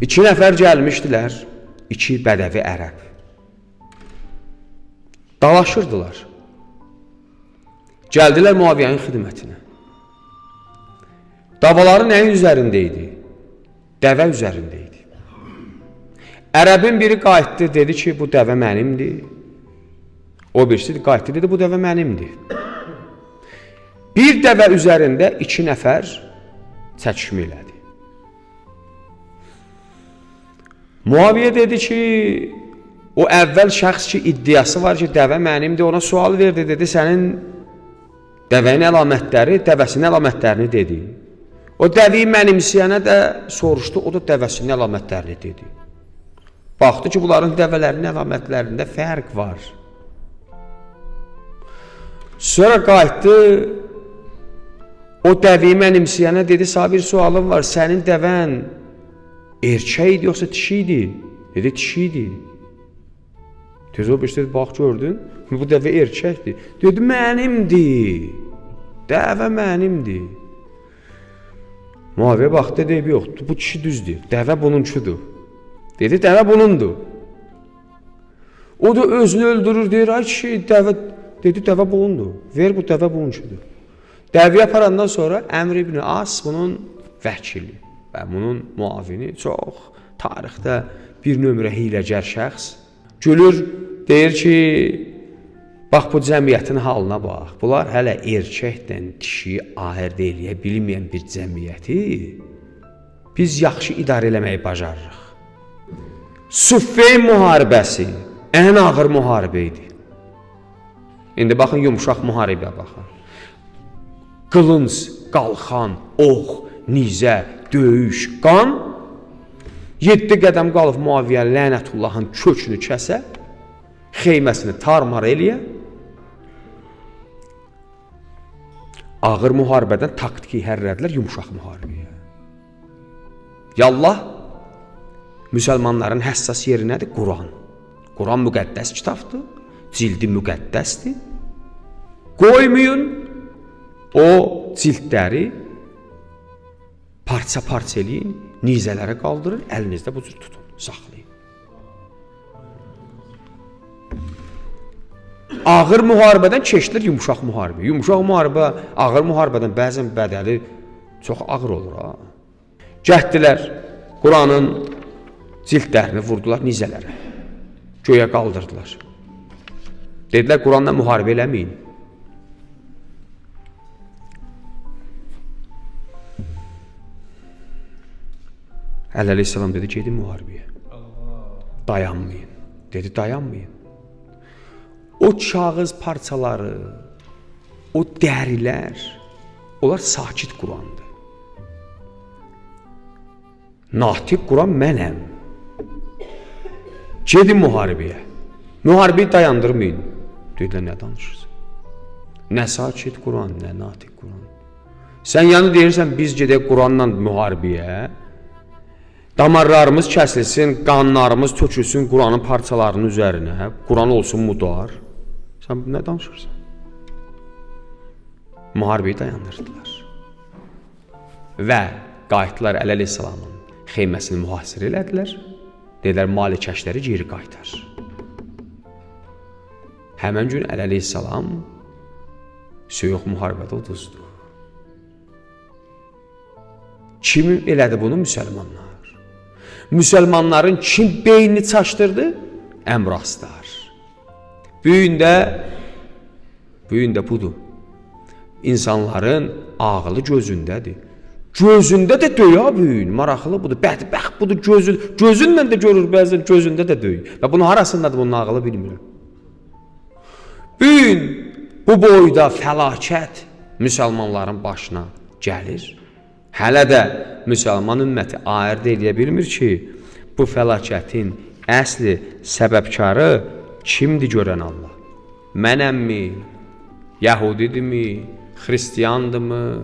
2 nəfər gəlmişdilər, 2 bədəvi ərəb. Dalaşırdılar. Gəldilər Muaviyyənin xidmətinə. Davaları nəyin üzərində idi? Dəvə üzərində idi. Ərəbin biri qayıtdı, dedi ki, bu dəvə mənimdir. O birisi qayıtdı, dedi, bu dəvə mənimdir. Bir dəvə üzərində 2 nəfər çəkişmə elədi. Muaviyyə dedi ki, o əvvəl şəxs ki, iddiası var ki, dəvə mənimdir, ona sual verdi, dedi, sənin dəvənin əlamətləri, dəvəsinin əlamətlərini dedi. O dəvəyi mənimsəyənə də soruşdu, o da dəvəsinin əlamətlərini dedi. Baxdı ki, bunların dəvələrinin əlamətlərində fərq var. Sonra qayıtdı, o dəvəyi mənimsəyənə dedi, sağ bir sualım var, sənin dəvən erkək idi, yoxsa dişi idi? Dedi, dişi idi. Tez o bir dedi, bax gördün, bu dəvə erkəkdir. Dedi, mənimdir, dəvə mənimdir. Muaviyyə baxdı, dedi, yox, bu kişi düzdür, dəvə bununkudur. Dedi, dəvə bunundur. O da özünü öldürür, deyir, ay kişi, dəvə, dedi, dəvə bunundur, ver bu dəvə bununkudur. Dəvəyə aparandan sonra Əmr ibn As bunun vəkili və bunun muavini çox tarixdə bir nömrə hiləgər şəxs. Gülür, deyir ki, bax bu cəmiyyətin halına bax. Bunlar hələ erkəkdən dişi ayırd eləyə bilməyən bir cəmiyyəti biz yaxşı idarə eləməyi bacarırıq. Suffeyn müharibəsi ən ağır müharibə idi. İndi baxın, yumuşaq müharibəyə baxın. Qılınc, qalxan, ox, nizə, döyüş, qan 7 qədəm qalıb Muaviyyə lənətullahın kökünü kəsə, xeyməsini tarmar eləyə, ağır müharibədən taktiki hərrədilər yumuşaq müharibəyə. Yallah, müsəlmanların həssas yeri nədir? Quran. Quran müqəddəs kitabdır, cildi müqəddəsdir. Qoymayın, o cildləri parça-parça eləyin, nizələrə qaldırın, əlinizdə bu cür tutun, saxlayın. Ağır müharibədən keçdilir yumuşaq müharibə. Yumuşaq müharibə, ağır müharibədən bəzən bədəli çox ağır olur. Gəhdilər, Quranın cildlərini vurdular nizələrə, göyə qaldırdılar. Dedilər, Quranla müharibə eləməyin. Əleyhisselam dedi, gedin müharibəyə. Dayanmayın. Dedi, dayanmayın. O kağız parçaları, o dərilər, onlar sakit Qurandır. Natiq Quran mənəm. Gedin müharibəyə. Müharibəyi dayandırmayın. Dedilər, nə danışırsın? Nə sakit Quran, nə natiq Quran. Sən yanı deyirsən, biz gedək Quranla müharibəyə, damarlarımız kəsilsin, qanlarımız tökülsün Quranın parçalarının üzərinə, Quran olsun mudar. Sən nə danışırsan? Müharibəyi dayandırdılar. Və qayıtdılar Əleyhisselamın xeyməsini mühasirə elədilər. Dedilər, malikəşləri geri qaytar. Həmən gün Əleyhisselam soyuq müharibədə uduzdu. Kim elədi bunu? Müsəlmanlar. Müsəlmanların kim beynini çaşdırdı? Əmraslar. Bugün də budur. İnsanların ağlı gözündədir. Gözündə də döyə bugün, maraqlı budur. Bədbəxt budur, gözünlə də görür, bəzən gözündə də döy. Və bunun harasındadır, bunun ağlı bilmirəm. Bugün bu boyda fəlakət müsəlmanların başına gəlir. Hələ də müsəlman ümməti ayırd eləyə bilmir ki, bu fəlakətin əsli səbəbkarı kimdir görən Allah? Mənəmmi? Yahudidirmi? Xristiyandırmı?